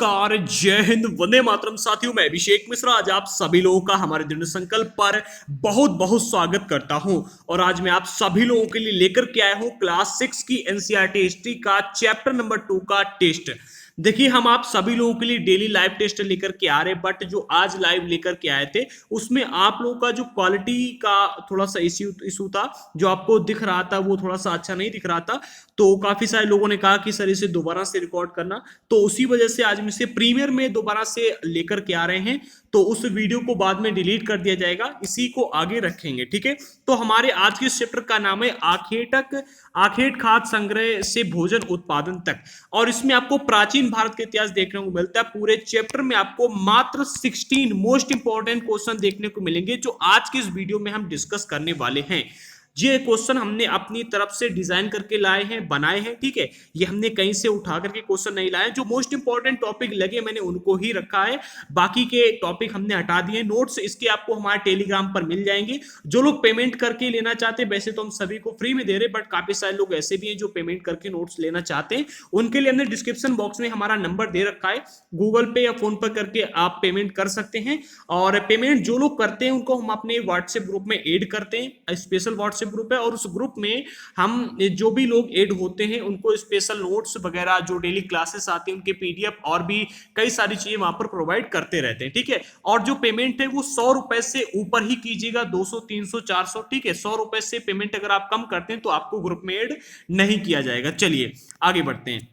नमस्कार, जय हिंद, वंदे मातरम। साथियों, मैं अभिषेक मिश्रा आज आप सभी लोगों का हमारे दृढ़ संकल्प पर बहुत बहुत स्वागत करता हूं। और आज मैं आप सभी लोगों के लिए लेकर के आया हूं क्लास 6 की एनसीईआरटी हिस्ट्री का चैप्टर नंबर 2 का टेस्ट। देखिए, हम आप सभी लोगों के लिए डेली लाइव टेस्ट लेकर के आ रहे हैं, बट जो आज लाइव लेकर के आए थे उसमें आप लोगों का जो क्वालिटी का थोड़ा सा इशू था, जो आपको दिख रहा था वो थोड़ा सा अच्छा नहीं दिख रहा था। तो काफी सारे लोगों ने कहा कि सर इसे दोबारा से रिकॉर्ड करना, तो उसी वजह से आज हम इसे प्रीमियर में दोबारा से लेकर के आ रहे हैं। तो उस वीडियो को बाद में डिलीट कर दिया जाएगा, इसी को आगे रखेंगे, ठीक है। तो हमारे आज के इस चैप्टर का नाम है आखेट खाद्य संग्रह से भोजन उत्पादन तक। और इसमें आपको प्राचीन भारत का इतिहास देखने को मिलता है। पूरे चैप्टर में आपको मात्र 16 मोस्ट इंपॉर्टेंट क्वेश्चन देखने को मिलेंगे, जो आज के इस वीडियो में हम डिस्कस करने वाले हैं। ये क्वेश्चन हमने अपनी तरफ से डिजाइन करके लाए हैं, बनाए हैं, ठीक है। ये हमने कहीं से उठा करके क्वेश्चन नहीं लाए। जो मोस्ट इंपॉर्टेंट टॉपिक लगे मैंने उनको ही रखा है, बाकी के टॉपिक हमने हटा दिए। नोट्स इसके आपको हमारे टेलीग्राम पर मिल जाएंगे। जो लोग पेमेंट करके लेना चाहते हैं, वैसे तो हम सभी को फ्री में दे रहे हैं, बट काफी सारे लोग ऐसे भी हैं जो पेमेंट करके नोट्स लेना चाहते हैं। उनके लिए हमने डिस्क्रिप्शन बॉक्स में हमारा नंबर दे रखा है, गूगल पे या फोन पर करके आप पेमेंट कर सकते हैं। और पेमेंट जो लोग करते हैं उनको हम अपने व्हाट्सएप ग्रुप में ऐड करते हैं, स्पेशल व्हाट्सएप ग्रुप है। और उस ग्रुप में हम जो भी लोग ऐड होते हैं उनको स्पेशल नोट्स वगैरह, जो डेली क्लासेस आती हैं उनके पीडीएफ और भी कई सारी चीजें वहां पर प्रोवाइड करते रहते हैं, ठीक है। और जो पेमेंट है वो 100 रुपए से ऊपर ही कीजिएगा, 200 300 400, ठीक है। 100 रुपए से पेमेंट अगर आप कम करते हैं तो आपको ग्रुप में ऐड नहीं किया जाएगा। चलिए आगे बढ़ते हैं।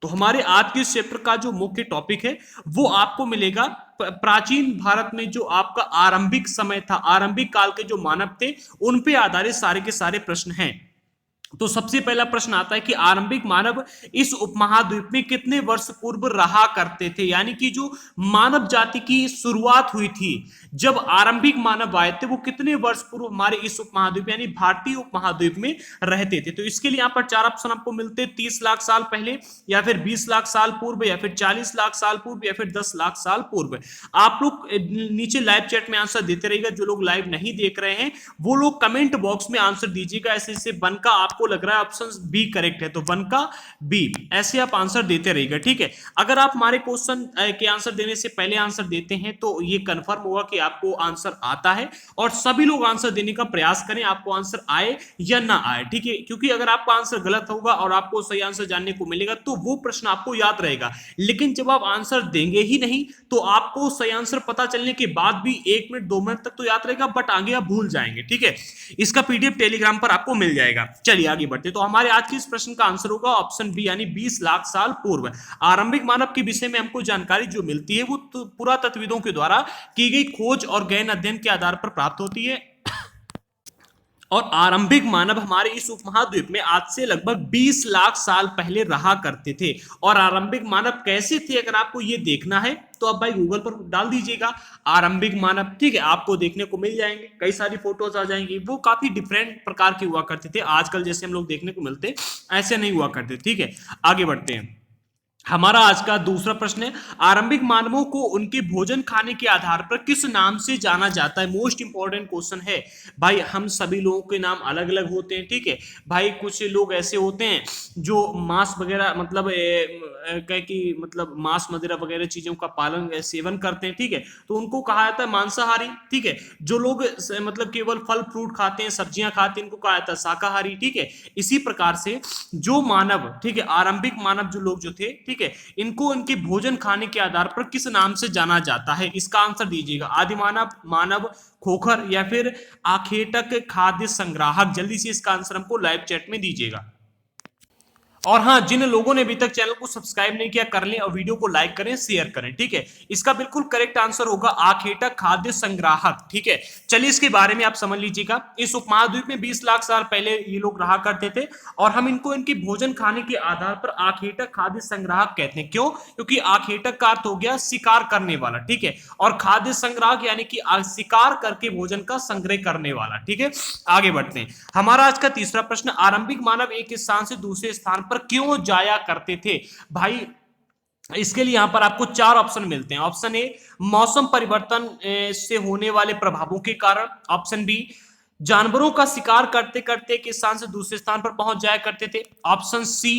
तो हमारे आज के इस चैप्टर का जो मुख्य टॉपिक है वो आपको मिलेगा प्राचीन भारत में जो आपका आरंभिक समय था, आरंभिक काल के जो मानव थे उन पे आधारित सारे के सारे प्रश्न हैं। तो सबसे पहला प्रश्न आता है कि आरंभिक मानव इस उपमहाद्वीप में कितने वर्ष पूर्व रहा करते थे। यानी कि जो मानव जाति की शुरुआत हुई थी, जब आरंभिक मानव आए थे, वो कितने वर्ष पूर्व हमारे इस उपमहाद्वीप यानी भारतीय उपमहाद्वीप में रहते थे। तो इसके लिए यहां पर चार ऑप्शन आपको मिलते हैं: 30 लाख साल पहले, या फिर 20 लाख साल पूर्व, या फिर 40 लाख साल पूर्व, या फिर 10 लाख साल पूर्व। आप लोग नीचे लाइव चैट में आंसर देते रहिएगा। जो लोग लाइव नहीं देख रहे हैं वो लोग कमेंट बॉक्स में आंसर दीजिएगा। ऐसे वन का आपको लग रहा है ऑप्शन बी करेक्ट है, तो वन का बी, ऐसे आप आंसर देते रहिएगा, ठीक है। अगर आप हमारे क्वेश्चन के आंसर देने से पहले आंसर देते हैं तो ये कंफर्म होगा कि आपको आंसर आता है। और सभी लोग आंसर देने का प्रयास करें, आपको आंसर आए या ना आए, ठीक है। क्योंकि अगर आपका आंसर गलत होगा और आपको सही आंसर जानने को मिलेगा तो वो प्रश्न आपको याद रहेगा। लेकिन जब आप आंसर देंगे ही नहीं तो आपको सही आंसर पता चलने के बाद भी 1 मिनट 2 मिनट तक तो याद रहेगा, बट आगे आप भूल जाएंगे, ठीक है। इसका पीडीएफ टेलीग्राम पर आपको मिल जाएगा। चलिए आगे बढ़ते। तो हमारे आज के इस प्रश्न का आंसर होगा ऑप्शन बी, यानी 20 लाख साल पूर्व। आरंभिक मानव के विषय में हमको जानकारी जो मिलती है वो पुरातत्वविदों के द्वारा की गई खोज और गहन अध्ययन के आधार पर प्राप्त होती है। और आरंभिक मानव हमारे इस उपमहाद्वीप में आज से लगभग 20 लाख साल पहले रहा करते थे। और आरंभिक मानव कैसे थे, अगर आपको ये देखना है तो आप भाई गूगल पर डाल दीजिएगा आरंभिक मानव, ठीक है। आपको देखने को मिल जाएंगे, कई सारी फोटोज आ जाएंगी। वो काफी डिफरेंट प्रकार के हुआ करते थे, आजकल जैसे हम लोग देखने को मिलते ऐसे नहीं हुआ करते, ठीक है। आगे बढ़ते हैं। हमारा आज का दूसरा प्रश्न है, आरंभिक मानवों को उनके भोजन खाने के आधार पर किस नाम से जाना जाता है। मोस्ट इंपॉर्टेंट क्वेश्चन है भाई। हम सभी लोगों के नाम अलग अलग होते हैं, ठीक है भाई। कुछ लोग ऐसे होते हैं जो मांस वगैरह मतलब मतलब मांस मदिरा वगैरह चीजों का पालन सेवन करते हैं, ठीक है। तो उनको कहा जाता है मांसाहारी, ठीक है। जो लोग मतलब केवल फल फ्रूट खाते हैं, सब्जियां खाते हैं, इनको कहा जाता है शाकाहारी, ठीक है। इसी प्रकार से जो मानव, ठीक है, आरंभिक मानव जो लोग जो थे, ठीक है, इनको इनके भोजन खाने के आधार पर किस नाम से जाना जाता है। इसका आंसर दीजिएगा: आदिमानव, मानव, खोखर, या फिर आखेटक खाद्य संग्राहक। जल्दी से इसका आंसर हमको लाइव चैट में दीजिएगा। और हाँ, जिन लोगों ने अभी तक चैनल को सब्सक्राइब नहीं किया कर लें और वीडियो को लाइक करें, शेयर करें, ठीक है। इसका बिल्कुल करेक्ट आंसर होगा आखेटक खाद्य संग्राहक, ठीक है। चलिए इसके बारे में आप समझ लीजिएगा। इस उपमहाद्वीप में 20 लाख साल पहले ये लोग रहा करते थे और हम इनको इनके भोजन खाने के आधार पर आखेटक खाद्य संग्राहक कहते हैं। क्यों? क्योंकि आखेटक का अर्थ हो गया शिकार करने वाला, ठीक है, और खाद्य संग्राहक यानी कि शिकार करके भोजन का संग्रह करने वाला, ठीक है। आगे बढ़ते हैं। हमारा आज का तीसरा प्रश्न, आरंभिक मानव एक स्थान से दूसरे स्थान पर क्यों जाया करते थे। भाई इसके लिए यहां पर आपको चार ऑप्शन मिलते हैं। ऑप्शन ए, मौसम परिवर्तन से होने वाले प्रभावों के कारण। ऑप्शन बी, जानवरों का शिकार करते करते एक स्थान से दूसरे स्थान पर पहुंच जाया करते थे। ऑप्शन सी,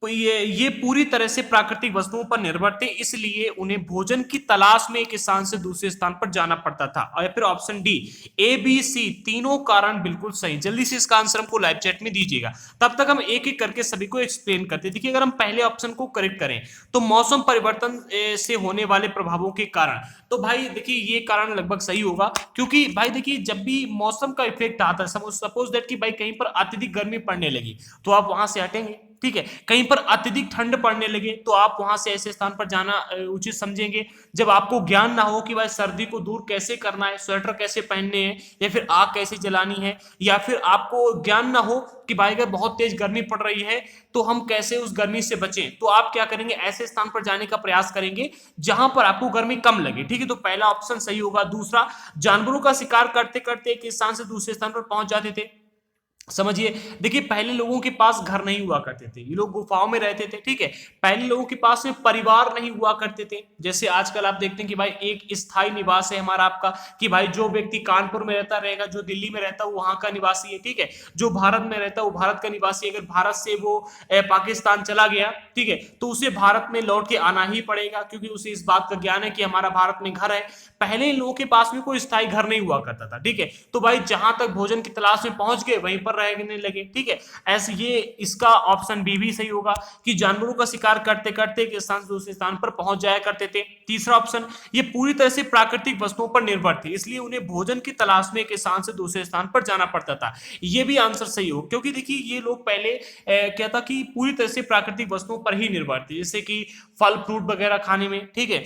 ये पूरी तरह से प्राकृतिक वस्तुओं पर निर्भर थे, इसलिए उन्हें भोजन की तलाश में एक स्थान से दूसरे स्थान पर जाना पड़ता था। और फिर option D, A B C तीनों कारण बिल्कुल सही। जल्दी से इसका आंसर हमको लाइव चैट में दीजिएगा, तब तक हम एक एक करके सभी को एक्सप्लेन करते हैं। देखिए, अगर हम पहले ऑप्शन को करेक्ट करें तो मौसम परिवर्तन से होने वाले प्रभावों के कारण, तो भाई देखिए ये कारण लगभग सही होगा, क्योंकि भाई देखिए जब भी मौसम का इफेक्ट आता है, सपोज दैट कि भाई कहीं पर अत्यधिक गर्मी पड़ने लगी तो आप वहां से हटेंगे, ठीक है। कहीं पर अत्यधिक ठंड पड़ने लगे तो आप वहां से ऐसे स्थान पर जाना उचित समझेंगे। जब आपको ज्ञान ना हो कि भाई सर्दी को दूर कैसे करना है, स्वेटर कैसे पहनने हैं, या फिर आग कैसे जलानी है, या फिर आपको ज्ञान ना हो कि भाई अगर बहुत तेज गर्मी पड़ रही है तो हम कैसे उस गर्मी से बचें, तो आप क्या करेंगे, ऐसे स्थान पर जाने का प्रयास करेंगे जहां पर आपको गर्मी कम लगे, ठीक है। तो पहला ऑप्शन सही होगा। दूसरा, जानवरों का शिकार करते करते एक स्थान से दूसरे स्थान पर पहुंच जाते थे। समझिए, देखिए पहले लोगों के पास घर नहीं हुआ करते थे, ये लोग गुफाओं में रहते थे, ठीक है। पहले लोगों के पास में परिवार नहीं हुआ करते थे। जैसे आजकल आप देखते हैं कि भाई एक स्थायी निवास है हमारा आपका, कि भाई जो व्यक्ति कानपुर में रहता रहेगा, जो दिल्ली में रहता है वो वहां का निवासी है, ठीक है। जो भारत में रहता है वो भारत का निवासी। अगर भारत से वो पाकिस्तान चला गया, ठीक है, तो उसे भारत में लौट के आना ही पड़ेगा, क्योंकि उसे इस बात का ज्ञान है कि हमारा भारत में घर है। पहले इन लोगों के पास में कोई स्थायी घर नहीं हुआ करता था, ठीक है। तो भाई जहां तक भोजन की तलाश में पहुंच गए वहीं पर रहने लगे, ठीक है। ऐसे ये इसका ऑप्शन बी भी सही होगा कि जानवरों का शिकार करते करते एक स्थान से दूसरे स्थान पर पहुंच जाया करते थे। तीसरा ऑप्शन, ये पूरी तरह से प्राकृतिक वस्तुओं पर निर्भर थे, इसलिए उन्हें भोजन की तलाश में एक स्थान से दूसरे स्थान पर जाना पड़ता था। ये भी आंसर सही हो, क्योंकि देखिए ये लोग पहले क्या था कि पूरी तरह से प्राकृतिक वस्तुओं पर ही निर्भर थे, जैसे कि फल फ्रूट वगैरह खाने में, ठीक है,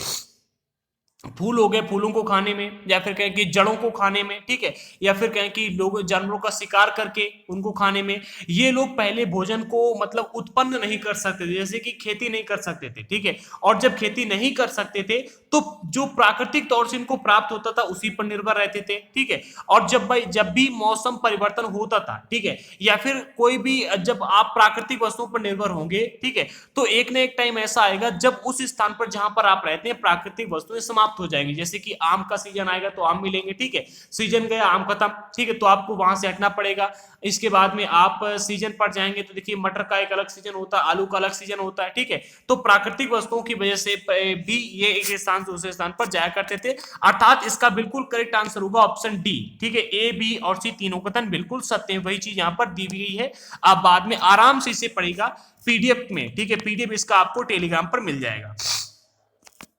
फूल हो गए, फूलों को खाने में, या फिर कहें कि जड़ों को खाने में, ठीक है, या फिर कहें कि लोग जानवरों का शिकार करके उनको खाने में। ये लोग पहले भोजन को मतलब उत्पन्न नहीं कर सकते थे, जैसे कि खेती नहीं कर सकते थे, ठीक है। और जब खेती नहीं कर सकते थे तो जो प्राकृतिक तौर से इनको प्राप्त होता था उसी पर निर्भर रहते थे, ठीक है। और जब भी मौसम परिवर्तन होता था, ठीक है, या फिर कोई भी जब आप प्राकृतिक वस्तुओं पर निर्भर होंगे, ठीक है, तो एक ना एक टाइम ऐसा आएगा जब उस स्थान पर जहां पर आप रहते हैं प्राकृतिक वस्तुएं समाप्त हो जाएंगी। जैसे कि आम का सीजन आएगा तो आम मिलेंगे, ठीक है, सीजन गया आम खत्म, ठीक है, तो आपको वहां से हटना पड़ेगा। इसके बाद में आप सीजन पर जाएंगे तो देखिए मटर का एक अलग सीजन होता है, आलू का अलग सीजन होता है, ठीक है। तो प्राकृतिक वस्तुओं की वजह से भी ये एक स्थान से दूसरे स्थान पर जाया करते थे, अर्थात इसका बिल्कुल करेक्ट आंसर होगा ऑप्शन डी, ठीक है। ए बी और सी तीनों कथन बिल्कुल सत्य है, वही चीज यहां पर दी गई है। आप बाद में आराम से इसे पढ़ेगा पीडीएफ में, ठीक है, पीडीएफ इसका आपको टेलीग्राम पर मिल जाएगा।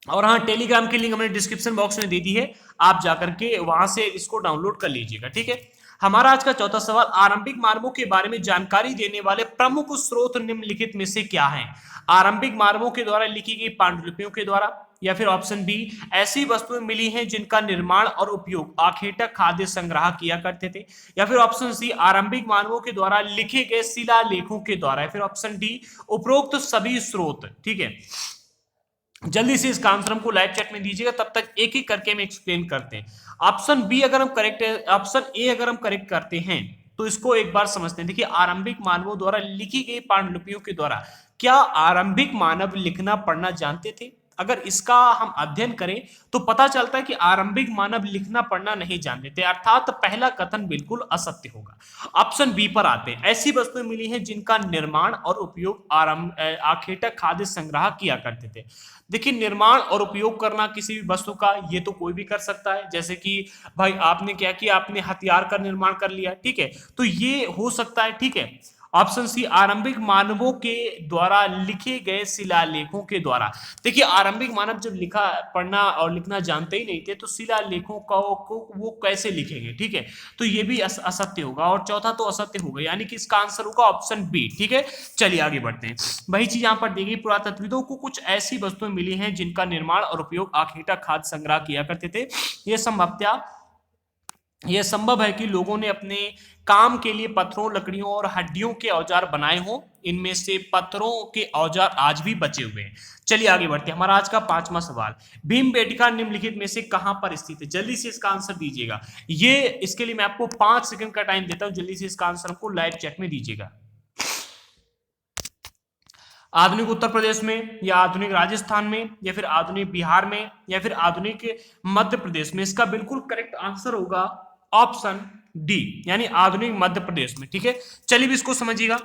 और हाँ, टेलीग्राम की लिंक हमने डिस्क्रिप्शन बॉक्स में दे दी है, आप जाकर के वहां से इसको डाउनलोड कर लीजिएगा, ठीक है। हमारा आज का चौथा सवाल, आरंभिक मानवों के बारे में जानकारी देने वाले प्रमुख स्रोत निम्नलिखित में से क्या हैं? आरंभिक मानवों के द्वारा लिखी गई पांडुलिपियों के द्वारा, या फिर ऑप्शन बी, ऐसी वस्तुएं मिली हैं जिनका निर्माण और उपयोग आखेटक खाद्य संग्रह किया करते थे, या फिर ऑप्शन सी, आरंभिक मानवों के द्वारा लिखे गए शिलालेखों के द्वारा, या फिर ऑप्शन डी, उपरोक्त सभी स्रोत, ठीक है। जल्दी से इसका आंसर हमको लाइव चैट में दीजिएगा, तब तक एक एक करके हम एक्सप्लेन करते हैं। ऑप्शन बी अगर हम करेक्ट है, ऑप्शन ए अगर हम करेक्ट करते हैं तो इसको एक बार समझते हैं। देखिए, आरंभिक मानवों द्वारा लिखी गई पांडुलिपियों के द्वारा, क्या आरंभिक मानव लिखना पढ़ना जानते थे? अगर इसका हम अध्ययन करें तो पता चलता है कि आरंभिक मानव लिखना पढ़ना नहीं जानते थे, अर्थात पहला कथन बिल्कुल असत्य होगा। ऑप्शन बी पर आते हैं, ऐसी वस्तुएं मिली हैं जिनका निर्माण और उपयोग आखेटक खाद्य संग्रह किया करते थे। देखिए, निर्माण और उपयोग करना किसी भी वस्तु का, ये तो कोई भी कर सकता है। जैसे कि भाई आपने क्या किया, आपने हथियार का निर्माण कर लिया, ठीक है, तो ये हो सकता है, ठीक है। ऑप्शन सी, आरंभिक मानवों के द्वारा लिखे गए शिलालेखों के द्वारा। देखिए, आरंभिक मानव जब लिखा पढ़ना और लिखना जानते ही नहीं थे तो शिलालेखों को वो कैसे लिखेंगे, ठीक है। तो ये भी असत्य होगा, और चौथा तो असत्य होगा, यानी कि इसका आंसर होगा ऑप्शन बी, ठीक है। चलिए आगे बढ़ते हैं। वही चीज यहां पर दी गई, पुरातत्वविदों को कुछ ऐसी वस्तुएं मिली हैं जिनका निर्माण और उपयोग आखेटक खाद्य संग्रह किया करते थे। यह संभव है कि लोगों ने अपने काम के लिए पत्थरों, लकड़ियों और हड्डियों के औजार बनाए हों। इनमें से पत्थरों के औजार आज भी बचे हुए हैं। चलिए आगे बढ़ते हैं। हमारा आज का पांचवा सवाल, भीमबेटका निम्नलिखित में से कहां पर स्थित है? जल्दी से इसका आंसर दीजिएगा। ये इसके लिए मैं आपको 5 सेकंड का टाइम देता हूं, जल्दी से इसका आंसर हमको लाइव चैट में दीजिएगा। आधुनिक उत्तर प्रदेश में, या आधुनिक राजस्थान में, या फिर आधुनिक बिहार में, या फिर आधुनिक मध्य प्रदेश में? इसका बिल्कुल करेक्ट आंसर होगा ऑप्शन डी, यानी आधुनिक मध्य प्रदेश में, ठीक है। चलिए भी इसको समझिएगा।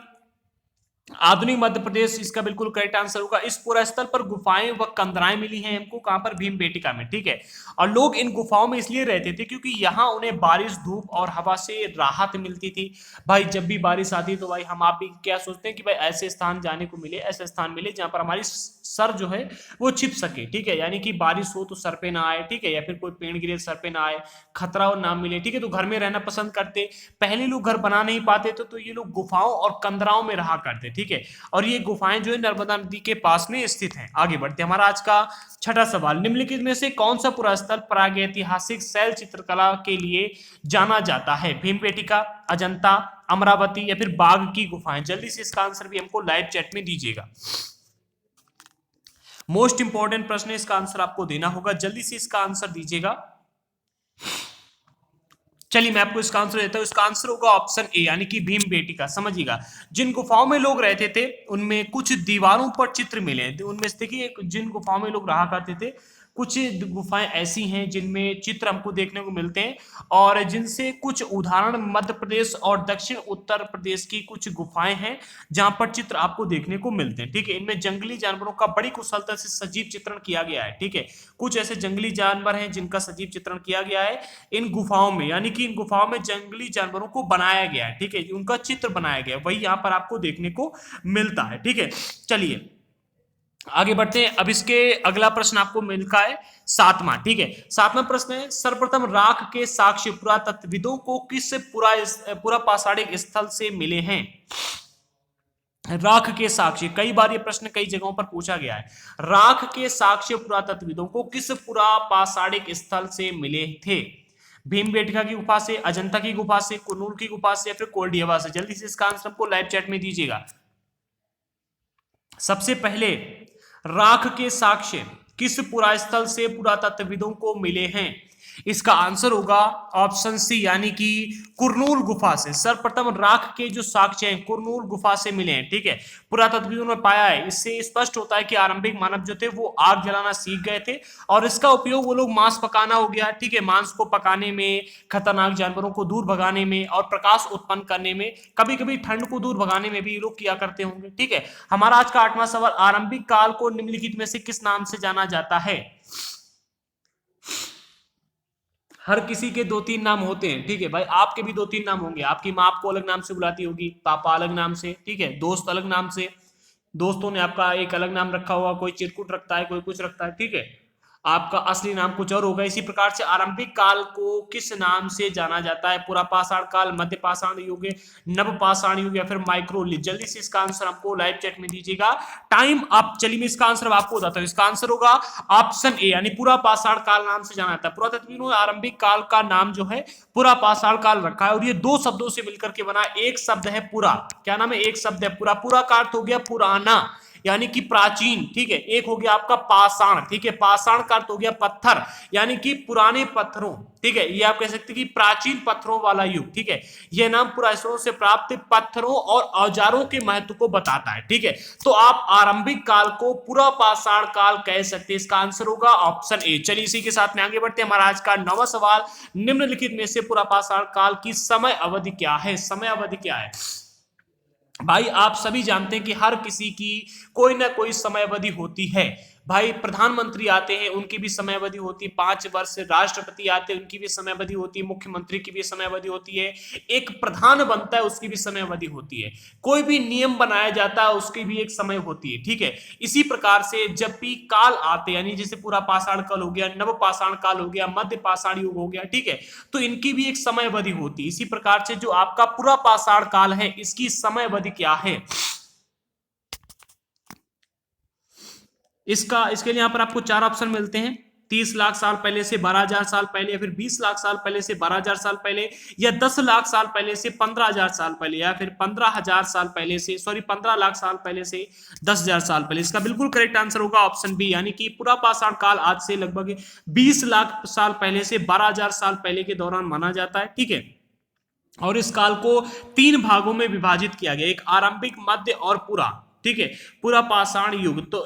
आधुनिक मध्य प्रदेश इसका बिल्कुल करेक्ट आंसर होगा। इस पूरा स्थल पर गुफाएं व कंदराएं मिली हैं हमको, कहां पर? भीमबेटका में, ठीक है। और लोग इन गुफाओं में इसलिए रहते थे क्योंकि यहाँ उन्हें बारिश, धूप और हवा से राहत मिलती थी। भाई जब भी बारिश आती है तो भाई हम आप भी क्या सोचते हैं कि भाई ऐसे स्थान जाने को मिले, ऐसे स्थान मिले जहां पर हमारी सर जो है वो छिप सके, ठीक है, यानी कि बारिश हो तो सर पे ना आए, ठीक है, या फिर कोई पेड़ गिरे सर पे ना आए, खतरा और ना मिले, ठीक है। तो घर में रहना पसंद करते। पहले लोग घर बना नहीं पाते थे तो ये लोग गुफाओं और कंदराओं में रहा करते, ठीक है। और ये गुफाएं जो है नर्मदा नदी के पास में स्थित हैं। आगे बढ़ते हैं, हमारा आज का छठा सवाल, निम्नलिखित में से कौन सा पुरा स्थल प्रागैतिहासिक शैल चित्रकला के लिए जाना जाता है? भीमबेटका, अजंता, अमरावती या फिर बाघ की गुफाएं? जल्दी से इसका आंसर भी हमको लाइव चैट में दीजिएगा। मोस्ट इंपॉर्टेंट प्रश्न है, इसका आंसर आपको देना होगा, जल्दी से इसका आंसर दीजिएगा। चलिए मैं आपको इसका आंसर देता हूं, इसका आंसर होगा ऑप्शन ए, यानी कि भीमबेटका। समझिएगा, जिन गुफाओं में लोग रहते थे उनमें कुछ दीवारों पर चित्र मिले, उनमें से देखिए जिन गुफाओं में लोग रहा करते थे कुछ गुफाएं ऐसी हैं जिनमें चित्र हमको देखने को मिलते हैं, और जिनसे कुछ उदाहरण मध्य प्रदेश और दक्षिण उत्तर प्रदेश की कुछ गुफाएं हैं जहां पर चित्र आपको देखने को मिलते हैं, ठीक है। इनमें जंगली जानवरों का बड़ी कुशलता से सजीव चित्रण किया गया है, ठीक है। कुछ ऐसे जंगली जानवर हैं जिनका सजीव चित्रण किया गया है इन गुफाओं में, यानी कि इन गुफाओं में जंगली जानवरों को बनाया गया है, ठीक है, उनका चित्र बनाया गया है, वही यहाँ पर आपको देखने को मिलता है, ठीक है। चलिए आगे बढ़ते हैं। अब इसके अगला प्रश्न आपको मिलता है सातवां, ठीक है। सातवां प्रश्न है, सर्वप्रथम राख के साक्ष्य पुरातत्वविदों को किस पुरा पाषाणिक स्थल से मिले हैं? राख के साक्ष्य, कई बार ये प्रश्न कई जगहों पर पूछा गया है। राख के साक्ष्य पुरातत्वविदों को किस पुरा पाषाणिक स्थल से मिले थे? भीमबेटका की गुफा से, अजंता की गुफा से, कुरनूल की गुफा से या फिर कोल्डियावा से? जल्दी से इसका आंसर आपको लाइव चैट में दीजिएगा। सबसे पहले राख के साक्ष्य किस पुरास्थल से पुरातत्वविदों को मिले हैं? इसका आंसर होगा ऑप्शन सी, यानी कि कुरनूल गुफा से। सर्वप्रथम राख के जो साक्ष्य हैं कुरनूल गुफा से मिले हैं, ठीक है। पुरातत्वविदों ने पाया है, इससे स्पष्ट होता है कि आरंभिक मानव जो थे वो आग जलाना सीख गए थे, और इसका उपयोग वो लोग मांस पकाना हो गया, ठीक है, मांस को पकाने में, खतरनाक जानवरों को दूर भगाने में और प्रकाश उत्पन्न करने में, कभी कभी ठंड को दूर भगाने में भी ये लोग किया करते होंगे, ठीक है। हमारा आज का आठवां सवाल, आरंभिक काल को निम्नलिखित में से किस नाम से जाना जाता है? हर किसी के दो तीन नाम होते हैं, ठीक है भाई, आपके भी दो तीन नाम होंगे। आपकी माँ आपको अलग नाम से बुलाती होगी, पापा अलग नाम से, ठीक है, दोस्त अलग नाम से, दोस्तों ने आपका एक अलग नाम रखा होगा, कोई चिरकुट रखता है, कोई कुछ रखता है, ठीक है, आपका असली नाम कुछ और होगा। इसी प्रकार से आरंभिक काल को किस नाम से जाना जाता है? पूरा पाषाण काल, मध्य पाषाण युग, नव पाषाण युग या फिर माइक्रोलिथ? जल्दी से इसका आंसर हमको लाइव चैट में दीजिएगा। Time up. चलिए मैं इसका आंसर आपको बताता हूं, इसका आंसर होगा ऑप्शन ए, यानी पूरा पाषाण काल नाम से जाना जाता है। पुरातत्वविदों ने आरंभिक काल का नाम जो है पूरा पाषाण काल रखा है, और ये दो शब्दों से मिलकर के बना। एक शब्द है पूरा, क्या नाम है? एक शब्द है पूरा। पूरा का अर्थ हो गया पुराना, यानी कि प्राचीन, ठीक है। एक हो गया आपका पाषाण, ठीक है, पाषाण का अर्थ हो गया पत्थर, यानी कि पुराने पत्थरों, ठीक है। ये आप कह सकते हैं कि प्राचीन पत्थरों वाला युग, ठीक है। यह नाम पुरातत्वों से प्राप्त पत्थरों और औजारों के महत्व को बताता है, ठीक है। तो आप आरंभिक काल को पूरा पाषाण काल कह सकते हैं। इसका आंसर होगा ऑप्शन ए। चलिए इसी के साथ में आगे बढ़ते हैं। हमारा आज का नौवां सवाल, निम्नलिखित में से पूरा पाषाण काल की समय अवधि क्या है? समय अवधि क्या है? भाई आप सभी जानते हैं कि हर किसी की कोई ना कोई समय अवधि होती है। भाई प्रधानमंत्री आते हैं उनकी भी समय अवधि होती है 5 वर्ष, राष्ट्रपति आते हैं उनकी भी समय अवधि होती है, मुख्यमंत्री की भी समय अवधि होती है, एक प्रधान बनता है उसकी भी समय अवधि होती है, कोई भी नियम बनाया जाता है उसकी भी एक समय होती है, ठीक है। इसी प्रकार से जब भी काल आते, यानी जैसे पूरा पाषाण काल हो गया, नव पाषाण काल हो गया, मध्य पाषाण युग हो गया, ठीक है, तो इनकी भी एक समय अवधि होती है। इसी प्रकार से जो आपका पूरा पाषाण काल है इसकी समय अवधि क्या है? इसके लिए यहां पर आपको चार ऑप्शन मिलते हैं। 30 लाख साल पहले से 12,000 साल पहले, या फिर 20 लाख साल पहले से 12,000 साल पहले, या 10 लाख साल पहले से 15,000 साल पहले, या फिर 15,000 साल पहले से 15 लाख साल पहले से 10,000 साल पहले। इसका बिल्कुल करेक्ट आंसर होगा ऑप्शन बी, यानी कि पूरा पाषाण काल आज से लगभग 20 लाख साल पहले से 12,000 साल पहले के दौरान माना जाता है, ठीक है। और इस काल को 3 भागों में विभाजित किया गया, एक आरंभिक, मध्य और पूरा, ठीक है, पूरा पाषाण युग, तो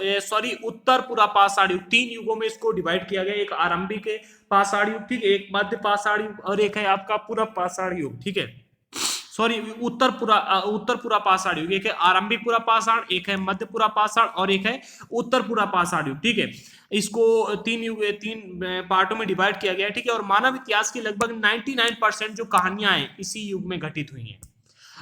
उत्तर पूरा पाषाण युग, 3 युगों में इसको डिवाइड किया गया। एक आरंभिक पाषाण युग, ठीक है, एक मध्य पाषाण युग और एक है आपका पूरा पाषाण युग, ठीक है। सॉरी, उत्तर पूरा पाषाण युग। एक है आरंभिक पूरा पाषाण, एक है मध्य पूरा पाषाण और एक है उत्तर पूरा पाषाण युग। ठीक है, इसको तीन पार्टों में डिवाइड किया गया है। ठीक है, और मानव इतिहास की लगभग 99% जो कहानियां हैं इसी युग में घटित हुई हैं।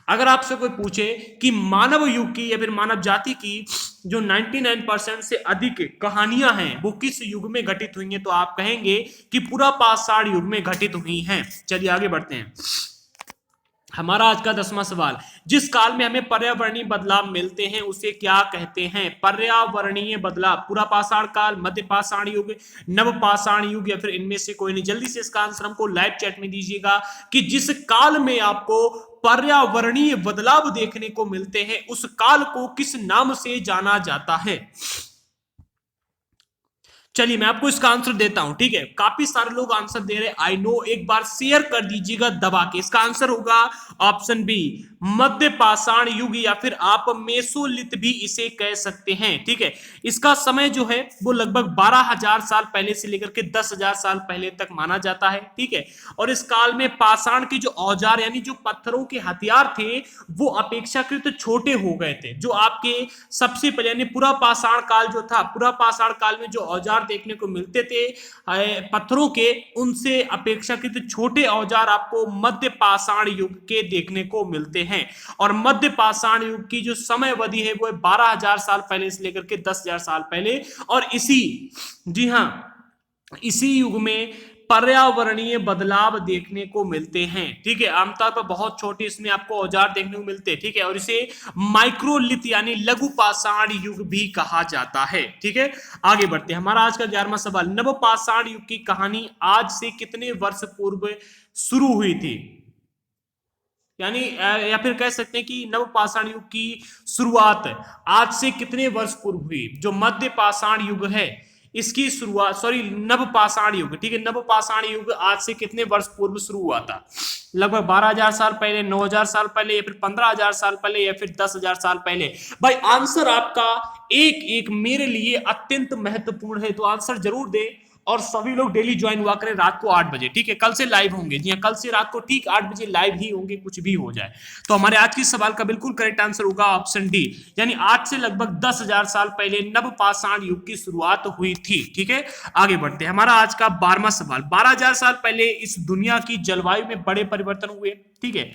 अगर आपसे कोई पूछे कि मानव युग की या फिर मानव जाति की जो 99% से अधिक कहानियां हैं वो किस युग में घटित हुई हैं, तो आप कहेंगे कि पूरा पाषाण युग में घटित हुई हैं। चलिए आगे बढ़ते हैं। हमारा आज का 10वां सवाल, जिस काल में हमें पर्यावरणीय बदलाव मिलते हैं उसे क्या कहते हैं? पर्यावरणीय बदलाव, पूरा पाषाण काल, मध्य पाषाण युग, नव पाषाण युग या फिर इनमें से कोई नहीं। जल्दी से इसका आंसर हमको लाइव चैट में दीजिएगा कि जिस काल में आपको पर्यावरणीय बदलाव देखने को मिलते हैं उस काल को किस नाम से जाना जाता है। चलिए मैं आपको इसका आंसर देता हूं। ठीक है, काफी सारे लोग आंसर दे रहे हैं, आई नो। एक बार शेयर कर दीजिएगा दबा के। इसका आंसर होगा ऑप्शन बी, मध्य पाषाण युग या फिर आप मेसोलिथ भी इसे कह सकते हैं। ठीक है, इसका समय जो है वो लगभग 12,000 साल पहले से लेकर के 10,000 साल पहले तक माना जाता है। ठीक है, और इस काल में पाषाण के जो औजार यानी जो पत्थरों के हथियार थे वो अपेक्षाकृत छोटे हो गए थे। जो आपके सबसे पहले यानी पूरा पाषाण काल जो था, पूरा पाषाण काल में जो औजार देखने को मिलते थे पत्थरों के, उनसे अपेक्षाकृत छोटे औजार आपको मध्य पाषाण युग के देखने को मिलते हैं। और मध्य पाषाण युग की जो समय अवधि है वो 12,000 साल पहले से लेकर के 10,000 साल पहले। और जी हां, इसी युग में पर्यावरणीय बदलाव देखने को मिलते हैं। ठीक है, आमतौर पर बहुत छोटे इसमें आपको औजार देखने को मिलते हैं। ठीक है, और इसे माइक्रोलिथ यानी लघु पाषाण युग भी कहा जाता है। ठीक है, आगे बढ़ते हैं। हमारा आज का 11वां सवाल, नव पाषाण युग की कहानी आज से कितने वर्ष पूर्व शुरू हुई थी? यानी या फिर कह सकते हैं कि नव पाषाण युग की शुरुआत आज से कितने वर्ष पूर्व हुई? जो मध्य पाषाण युग है इसकी शुरुआत, सॉरी नव पाषाण युग, ठीक है, नव पाषाण युग आज से कितने वर्ष पूर्व शुरू हुआ था? लगभग 12,000 साल पहले, 9,000 साल पहले या फिर 15,000 साल पहले या फिर 10,000 साल पहले? भाई आंसर आपका एक एक मेरे लिए अत्यंत महत्वपूर्ण है, तो आंसर जरूर दे। और सभी लोग डेली ज्वाइन हुआ करें रात को 8 बजे। ठीक है, कल से लाइव होंगे। जी हाँ, कल से रात को ठीक 8 बजे लाइव ही होंगे, कुछ भी हो जाए। तो हमारे आज के सवाल का बिल्कुल करेक्ट आंसर होगा ऑप्शन डी, यानी आज से लगभग 10,000 साल पहले नव पाषाण युग की शुरुआत हुई थी। ठीक है, आगे बढ़ते हैं। हमारा आज का 12वां सवाल, 12,000 साल पहले इस दुनिया की जलवायु में बड़े परिवर्तन हुए। ठीक है,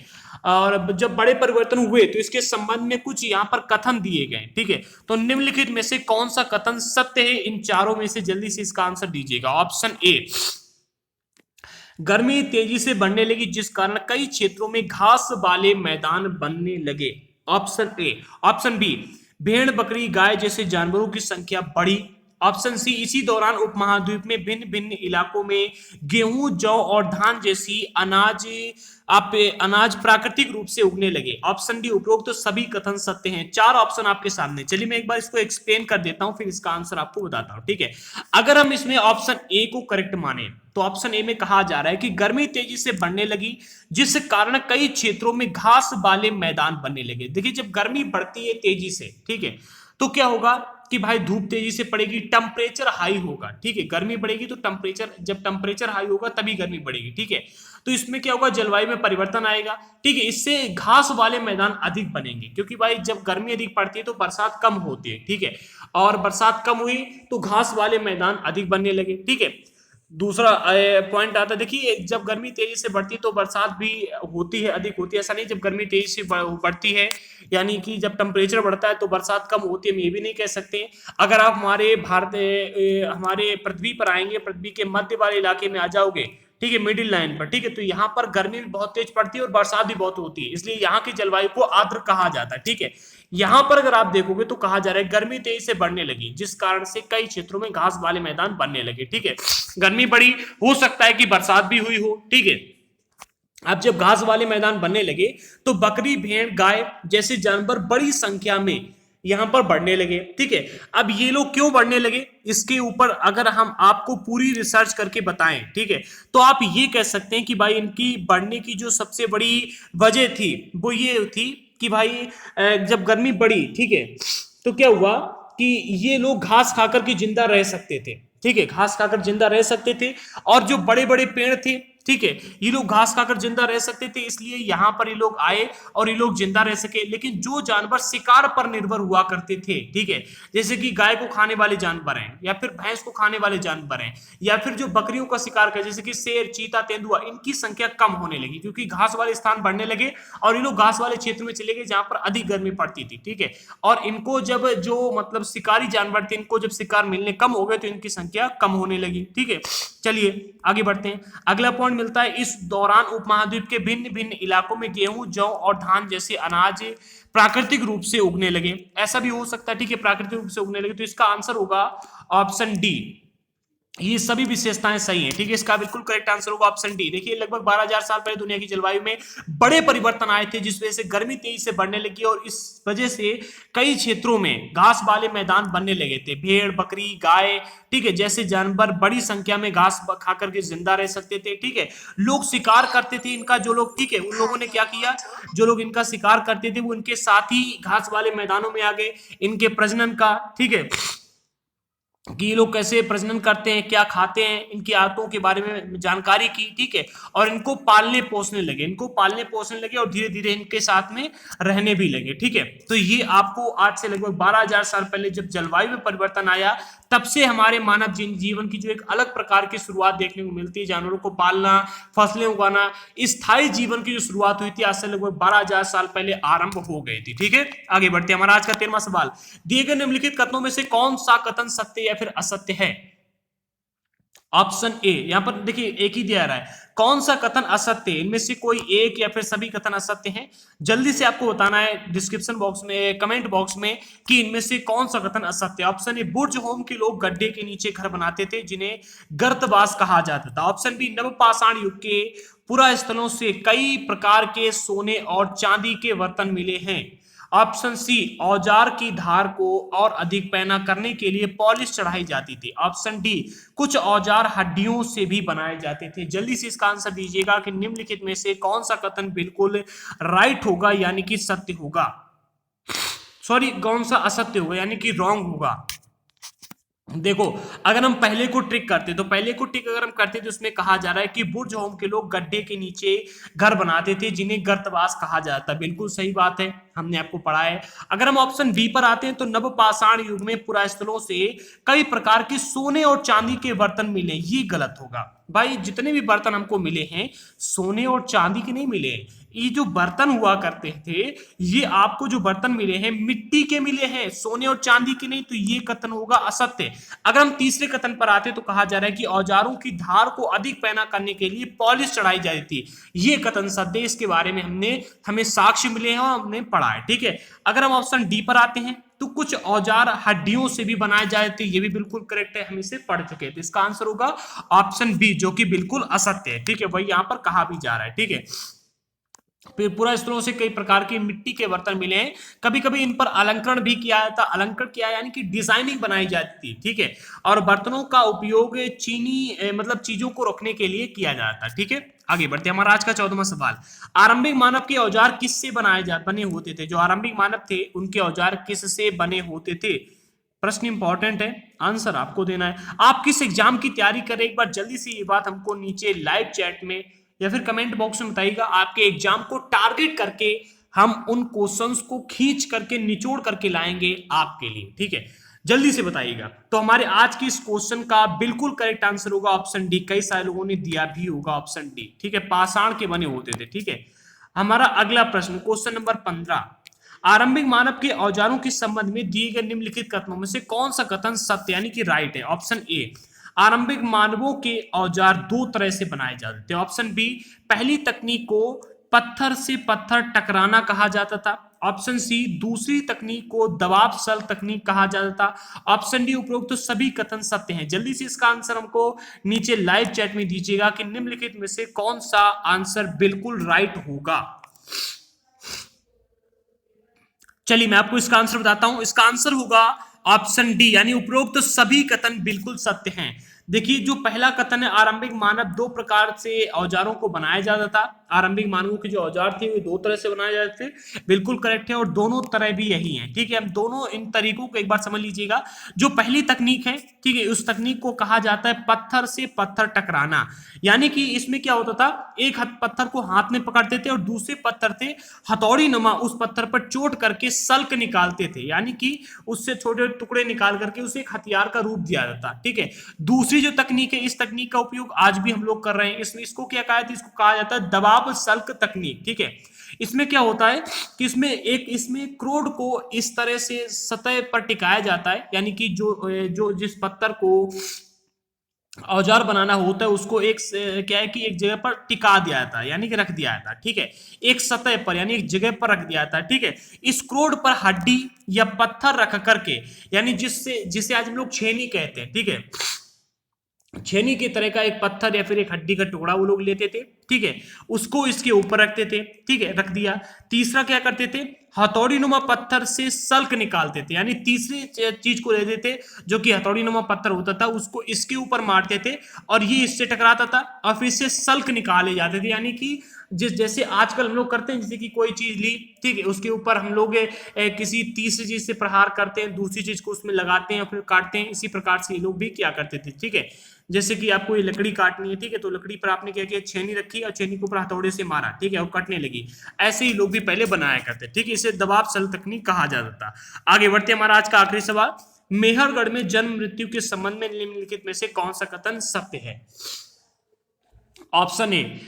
और जब बड़े परिवर्तन हुए तो इसके संबंध में कुछ यहां पर कथन दिए गए। ठीक है, तो निम्नलिखित में से कौन सा कथन सत्य है? इन चारों में से जल्दी से इसका आंसर दीजिएगा। ऑप्शन ए, गर्मी तेजी से बढ़ने लगी जिस कारण कई क्षेत्रों में घास वाले मैदान बनने लगे। Option A. ऑप्शन बी, भेड़ बकरी गाय जैसे जानवरों की संख्या बढ़ी। ऑप्शन सी, इसी दौरान उपमहाद्वीप में भिन्न भिन्न इलाकों में गेहूं, जौ और धान जैसी अनाज प्राकृतिक रूप से उगने लगे। ऑप्शन डी, उपरोक्त तो सभी कथन सत्य हैं। 4 ऑप्शन आपके सामने। चलिए मैं एक बार इसको एक्सप्लेन कर देता हूं, फिर इसका आंसर आपको बताता हूं। ठीक है, अगर हम इसमें ऑप्शन ए को करेक्ट माने तो ऑप्शन ए में कहा जा रहा है कि गर्मी तेजी से बढ़ने लगी जिस कारण कई क्षेत्रों में घास वाले मैदान बनने लगे। देखिए, जब गर्मी बढ़ती है तेजी से, ठीक है, तो क्या होगा कि भाई धूप तेजी से पड़ेगी, टेम्परेचर हाई होगा। ठीक है, गर्मी बढ़ेगी तो जब टेम्परेचर हाई होगा तभी गर्मी बढ़ेगी। ठीक है, तो इसमें क्या होगा, जलवायु में परिवर्तन आएगा। ठीक है, इससे घास वाले मैदान अधिक बनेंगे क्योंकि भाई जब गर्मी अधिक पड़ती है तो बरसात कम होती है। ठीक है, और बरसात कम हुई तो घास वाले मैदान अधिक बनने लगे। ठीक है, दूसरा पॉइंट आता है, देखिए जब गर्मी तेजी से बढ़ती है तो बरसात भी होती है, अधिक होती है। ऐसा नहीं जब गर्मी तेजी से बढ़ती है यानी कि जब टेम्परेचर बढ़ता है तो बरसात कम होती है, हम ये भी नहीं कह सकते। अगर आप हमारे पृथ्वी पर आएंगे, पृथ्वी के मध्य वाले इलाके में आ जाओगे, ठीक है, मिडिल लाइन पर, ठीक है, तो यहाँ पर गर्मी भी बहुत तेज पड़ती है और बरसात भी बहुत होती है, इसलिए यहाँ की जलवायु को आर्द्र कहा जाता है। ठीक है, यहाँ पर अगर आप देखोगे तो कहा जा रहा है गर्मी तेजी से बढ़ने लगी जिस कारण से कई क्षेत्रों में घास वाले मैदान बनने लगे। ठीक है, गर्मी बढ़ी, हो सकता है कि बरसात भी हुई हो। ठीक है, अब जब घास वाले मैदान बनने लगे तो बकरी, भेड़, गाय जैसे जानवर बड़ी संख्या में यहां पर बढ़ने लगे। ठीक है, अब ये लोग क्यों बढ़ने लगे इसके ऊपर अगर हम आपको पूरी रिसर्च करके बताएं, ठीक है, तो आप ये कह सकते हैं कि भाई इनकी बढ़ने की जो सबसे बड़ी वजह थी वो ये थी कि भाई जब गर्मी बढ़ी, ठीक है, तो क्या हुआ कि ये लोग घास खाकर के जिंदा रह सकते थे। ठीक है, घास खाकर जिंदा रह सकते थे और जो बड़े बड़े पेड़ थे, ठीक है। ये लोग घास खाकर जिंदा रह सकते थे, इसलिए यहाँ पर ये लोग आए और ये लोग जिंदा रह सके। लेकिन जो जानवर शिकार पर निर्भर हुआ करते थे, ठीक है, जैसे कि गाय को खाने वाले जानवर हैं, या फिर भैंस को खाने वाले जानवर हैं, या फिर जो बकरियों का शिकार कर, जैसे कि शेर, चीता, तेंदुआ, इनकी संख्या कम होने लगी क्योंकि घास वाले स्थान बढ़ने लगे और ये लोग घास वाले क्षेत्र में चले गए जहां पर अधिक गर्मी पड़ती थी, ठीक है। और इनको जब जो मतलब शिकारी जानवर थे, इनको जब शिकार मिलने कम हो गए तो इनकी संख्या कम होने लगी, ठीक है। चलिए आगे बढ़ते हैं। अगला पॉइंट मिलता है, इस दौरान उपमहाद्वीप के भिन्न भिन्न इलाकों में गेहूं, जौ और धान जैसे अनाज प्राकृतिक रूप से उगने लगे। ऐसा भी हो सकता है, ठीक है, प्राकृतिक रूप से उगने लगे। तो इसका आंसर होगा ऑप्शन डी। ये सभी विशेषताएं सही हैं, ठीक है। इसका बिल्कुल करेक्ट आंसर होगा ऑप्शन डी। देखिए लगभग 12,000 साल पहले दुनिया की जलवायु में बड़े परिवर्तन आए थे, जिस वजह से गर्मी तेजी से बढ़ने लगी और इस वजह से कई क्षेत्रों में घास वाले मैदान बनने लगे थे। भेड़, बकरी, गाय, ठीक है, जैसे जानवर बड़ी संख्या में घास खा करके जिंदा रह सकते थे, ठीक है। लोग शिकार करते थे इनका, जो लोग, ठीक है, उन लोगों ने क्या किया, जो लोग इनका शिकार करते थे वो इनके साथ ही घास वाले मैदानों में आ गए। इनके प्रजनन का, ठीक है, कि ये लोग कैसे प्रजनन करते हैं, क्या खाते हैं, इनकी आदतों के बारे में जानकारी की, ठीक है। और इनको पालने पोसने लगे और धीरे धीरे इनके साथ में रहने भी लगे, ठीक है। तो ये आपको आज से लगभग 12,000 साल पहले जब जलवायु में परिवर्तन आया, तब से हमारे मानव जीवन की जो एक अलग प्रकार की शुरुआत देखने को मिलती है, जानवरों को पालना, फसलें उगाना, स्थायी जीवन की जो शुरुआत हुई थी आज से लगभग 12,000 साल पहले आरंभ हो गई थी, ठीक है। आगे बढ़ते हैं। हमारा आज का 13वां सवाल, दिए गए निम्नलिखित कथनों में से कौन सा कथन सत्य या फिर असत्य है? ऑप्शन ए, यहां पर देखिए एक ही दिया रहा है, कौन सा कथन असत्य है? इनमें से कोई एक या फिर सभी कथन असत्य हैं? जल्दी से आपको बताना है डिस्क्रिप्शन बॉक्स में, कमेंट बॉक्स में, कि इनमें से कौन सा कथन असत्य है। ऑप्शन ए, बुर्ज होम के लोग गड्ढे के नीचे घर बनाते थे जिन्हें गर्तवास कहा जाता था। ऑप्शन बी, नवपाषाण युग के पुरास्थलों से कई प्रकार के सोने और चांदी के बर्तन मिले हैं। ऑप्शन सी, औजार की धार को और अधिक पैना करने के लिए पॉलिश चढ़ाई जाती थी। ऑप्शन डी, कुछ औजार हड्डियों से भी बनाए जाते थे। जल्दी से इसका आंसर दीजिएगा कि निम्नलिखित में से कौन सा कथन बिल्कुल राइट होगा, यानी कि सत्य होगा, सॉरी कौन सा असत्य होगा यानी कि रॉन्ग होगा। देखो अगर हम पहले को ट्रिक करते, तो पहले को ट्रिक अगर हम करते तो उसमें कहा जा रहा है कि बुर्ज होम के लोग गड्ढे के नीचे घर बनाते थे जिन्हें गर्तवास कहा जाता है। बिल्कुल सही बात है, हमने आपको पढ़ा है। अगर हम ऑप्शन बी पर आते हैं तो नवपाषाण युग में पुरास्थलों से कई प्रकार के सोने और चांदी के बर्तन मिले, ये गलत होगा। भाई जितने भी बर्तन हमको मिले हैं सोने और चांदी के नहीं मिले। ये जो बर्तन हुआ करते थे, ये आपको जो बर्तन मिले हैं मिट्टी के मिले हैं, सोने और चांदी के नहीं। तो ये कथन होगा असत्य। अगर हम तीसरे कथन पर आते तो कहा जा रहा है कि औजारों की धार को अधिक पैना करने के लिए पॉलिश चढ़ाई जाती थी, ये कथन सत्य। इसके बारे में हमें साक्ष्य मिले हैं और हमने पढ़ा है, ठीक है। अगर हम ऑप्शन डी पर आते हैं तो कुछ औजार हड्डियों से भी बनाए जाते थे, ये भी बिल्कुल करेक्ट है, हम इसे पढ़ चुके हैं। तो इसका आंसर होगा ऑप्शन बी, जो कि बिल्कुल असत्य है, ठीक है। वही यहां पर कहा भी जा रहा है, ठीक है। पुरास्थलों से कई प्रकार के मिट्टी के बर्तन मिले हैं, कभी कभी इन पर अलंकरण भी किया जाता। अलंकरण किया यानी कि डिजाइनिंग बनाई जाती थी, ठीक है। और बर्तनों का उपयोग चीनी मतलब चीजों को रखने के लिए किया जाता, ठीक है। आगे बढ़ते हैं। हमारा आज का 14वां सवाल, आरंभिक मानव के औजार किससे बने होते थे? जो आरंभिक मानव थे उनके औजार किससे बने होते थे? प्रश्न इंपॉर्टेंट है, आंसर आपको देना है। आप किस एग्जाम की तैयारी करें, एक बार जल्दी से ये बात हमको नीचे लाइव चैट में या फिर कमेंट बॉक्स में बताइएगा। आपके एग्जाम को टारगेट करके हम उन क्वेश्चंस को खींच करके निचोड़ करके लाएंगे आपके लिए, ठीक है। जल्दी से बताइएगा। तो हमारे आज की इस क्वेश्चन का बिल्कुल करेक्ट आंसर होगा ऑप्शन डी। कई सारे लोगों ने दिया भी होगा ऑप्शन डी, ठीक है। पाषाण के बने होते थे, ठीक है। हमारा अगला प्रश्न क्वेश्चन नंबर 15, आरंभिक मानव के औजारों के संबंध में दिए गए निम्नलिखित कथनों में से कौन सा कथन सत्य यानी कि राइट है? ऑप्शन ए, आरंभिक मानवों के औजार दो तरह से बनाए जाते थे। ऑप्शन बी, पहली तकनीक को पत्थर से पत्थर टकराना कहा जाता था। ऑप्शन सी, दूसरी तकनीक को दबाव सल तकनीक कहा जाता था। ऑप्शन डी, उपरोक्त तो सभी कथन सत्य हैं। जल्दी से इसका आंसर हमको नीचे लाइव चैट में दीजिएगा कि निम्नलिखित में से कौन सा आंसर बिल्कुल राइट होगा। चलिए मैं आपको इसका आंसर बताता हूं। इसका आंसर होगा ऑप्शन डी, यानी उपरोक्त तो सभी कथन बिल्कुल सत्य हैं। देखिए जो पहला कथन है, आरंभिक मानव दो प्रकार से औजारों को बनाया जाता था। आरंभिक मानवों के जो औजार थे वे 2 तरह से बनाए जाते थे, बिल्कुल करेक्ट है, और दोनों तरह भी यही है। ठीक है, हम दोनों इन तरीकों को एक बार समझ लीजिएगा। जो पहली तकनीक है, ठीक है, उस तकनीक को कहा जाता है पत्थर से पत्थर टकराना। यानी कि इसमें क्या होता था, एक पत्थर को हाथ में पकड़ते थे और दूसरे पत्थर से हथौड़ी नुमा उस पत्थर पर चोट करके सल्क निकालते थे, यानी कि उससे छोटे टुकड़े निकाल करके उसे एक हथियार का रूप दिया जाता। ठीक है, दूसरी जो तकनीक है, इस तकनीक का उपयोग आज भी हम लोग कर रहे हैं। इसमें इसको क्या कहा जाता है, इसको कहा जाता है दबाव सल्क तकनीक। ठीक है, इसमें क्या होता है कि इसमें क्रोड को इस तरह से सतह पर टिकाया जाता है, यानी कि जो जिस पत्थर को औजार बनाना होता है उसको क्या है कि एक जगह पर टिका दिया जाता है, यानी कि रख दिया जाता है। ठीक है, एक सतह पर यानी एक जगह पर रख दिया जाता है। ठीक है, इस क्रोड पर हड्डी या पत्थर रख करके, यानी जिसे आज हम लोग छेनी कहते हैं। ठीक है, छेनी की तरह का एक पत्थर या फिर एक हड्डी का टुकड़ा वो लोग लेते थे। ठीक है, उसको इसके ऊपर रखते थे। ठीक है, रख दिया। तीसरा क्या करते थे, हथौड़ी नुमा पत्थर से सल्क निकालते थे, यानी तीसरी चीज को लेते थे जो कि हथौड़ी नुमा पत्थर होता था, उसको इसके ऊपर मारते थे और ये इससे टकराता था और फिर इससे सल्क निकाले जाते थे। यानी कि जैसे आजकल हम लोग करते हैं, जैसे कि कोई चीज ली, ठीक है, उसके ऊपर हम लोग किसी तीसरी चीज से प्रहार करते हैं, दूसरी चीज को उसमें लगाते हैं और फिर काटते हैं। इसी प्रकार से ये लोग भी क्या करते थे। ठीक है, जैसे कि आपको ये लकड़ी काटनी है, ठीक है, तो लकड़ी पर आपने क्या किया, छेनी रखी और छेनी के ऊपर हथौड़े से मारा, ठीक है, और कटने लगी। ऐसे ही लोग भी पहले बनाया करते, ठीक है, इसे दबाव सल्क तकनीक कहा जाता था। आगे बढ़ते हमारा आज का आखिरी सवाल, मेहरगढ़ में जन्म मृत्यु के संबंध में निम्नलिखित में से कौन सा कथन सत्य है। ऑप्शन ए,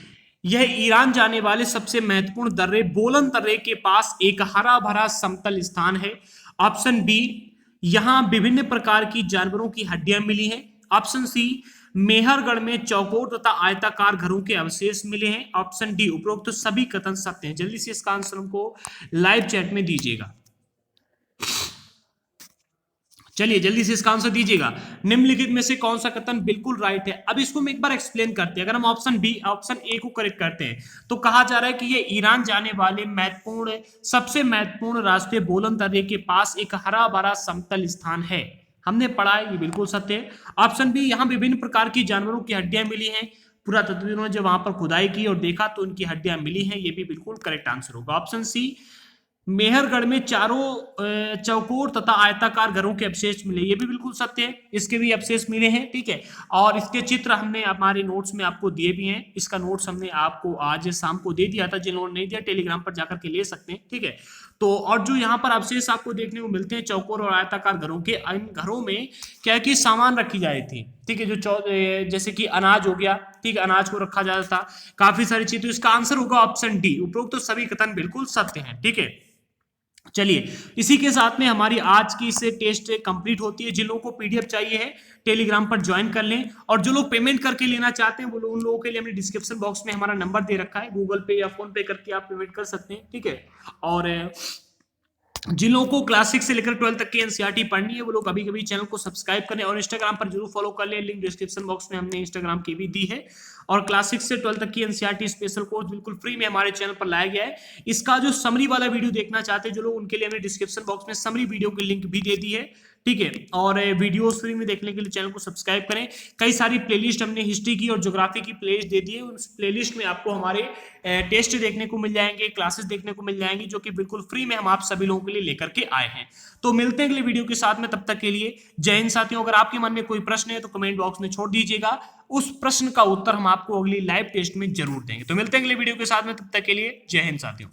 यह ईरान जाने वाले सबसे महत्वपूर्ण दर्रे बोलन दर्रे के पास एक हरा भरा समतल स्थान है। ऑप्शन बी, यहां विभिन्न प्रकार की जानवरों की हड्डियां मिली हैं। ऑप्शन सी, मेहरगढ़ में चौकोर तथा आयताकार घरों के अवशेष मिले हैं। ऑप्शन डी, उपरोक्त तो सभी कथन सत्य हैं। जल्दी से इसका आंसर हमको लाइव चैट में दीजिएगा। चलिए जल्दी से इसका आंसर दीजिएगा। निम्नलिखित में से कौन सा कथन बिल्कुल राइट है। अब इसको हम एक बार एक्सप्लेन करते हैं। अगर हम ऑप्शन ए को करेक्ट करते हैं तो कहा जा रहा है कि ये ईरान जाने वाले सबसे महत्वपूर्ण रास्ते बोलन दर्रे के पास एक हरा भरा समतल स्थान है। हमने पढ़ा है, ये बिल्कुल सत्य है। ऑप्शन बी, यहाँ विभिन्न प्रकार की जानवरों की हड्डियां मिली हैं। पुरातत्वविदों ने जब वहां पर खुदाई की और देखा तो उनकी हड्डियां मिली हैं, ये भी बिल्कुल करेक्ट आंसर होगा। ऑप्शन सी, मेहरगढ़ में चारों चौकोर तथा आयताकार घरों के अवशेष मिले, ये भी बिल्कुल सत्य है, इसके भी अवशेष मिले हैं। ठीक है, और इसके चित्र हमने हमारे नोट्स में आपको दिए भी हैं। इसका नोट्स हमने आपको आज शाम को दे दिया था, जिन लोगों ने नहीं दिया टेलीग्राम पर जाकर के ले सकते हैं। ठीक है, तो और जो यहाँ पर अवशेष आपको देखने को मिलते हैं चौकोर और आयताकार घरों के, इन घरों में क्या कि सामान रखी जाती थी। ठीक है, जैसे कि अनाज हो गया, ठीक है, अनाज को रखा जाता था, काफी सारी चीजें। तो इसका आंसर होगा ऑप्शन डी, उपरोक्त तो सभी कथन बिल्कुल सत्य हैं। ठीक है, चलिए इसी के साथ में हमारी आज की इसे टेस्ट कंप्लीट होती है। जिन लोगों को पीडीएफ चाहिए है टेलीग्राम पर ज्वाइन कर लें, और जो लोग पेमेंट करके लेना चाहते हैं वो उन लोगों के लिए हमने डिस्क्रिप्शन बॉक्स में हमारा नंबर दे रखा है, गूगल पे या फोन पे करके आप पेमेंट कर सकते हैं। ठीक है, और जिन लोगों को क्लास 6 से लेकर 12 तक की एनसीईआरटी पढ़नी है वो लोग कभी कभी चैनल को सब्सक्राइब करें और इंस्टाग्राम पर जरूर फॉलो कर लें। लिंक डिस्क्रिप्शन बॉक्स में हमने इंस्टाग्राम की भी दी है। और क्लास 6 से 12 तक की एनसीईआरटी स्पेशल कोर्स बिल्कुल फ्री में हमारे चैनल पर लाया गया है। इसका जो समरी वाला वीडियो देखना चाहते हैं जो लोग, उनके लिए हमने डिस्क्रिप्शन बॉक्स में समरी वीडियो की लिंक भी दे दी है। ठीक है, और वीडियोस फ्री में देखने के लिए चैनल को सब्सक्राइब करें। कई सारी प्लेलिस्ट हमने हिस्ट्री की और ज्योग्राफी की प्लेलिस्ट दे दी है। उस प्लेलिस्ट में आपको हमारे टेस्ट देखने को मिल जाएंगे, क्लासेस देखने को मिल जाएंगी, जो कि बिल्कुल फ्री में हम आप सभी लोगों के लिए लेकर के आए हैं। तो मिलते हैं अगले वीडियो के साथ में, तब तक के लिए जय हिंद साथियों। अगर आपके मन में कोई प्रश्न है तो कमेंट बॉक्स में छोड़ दीजिएगा, उस प्रश्न का उत्तर हम आपको अगली लाइव टेस्ट में जरूर देंगे। तो मिलते हैं अगले वीडियो के साथ में, तब तक के लिए जय हिंद साथियों।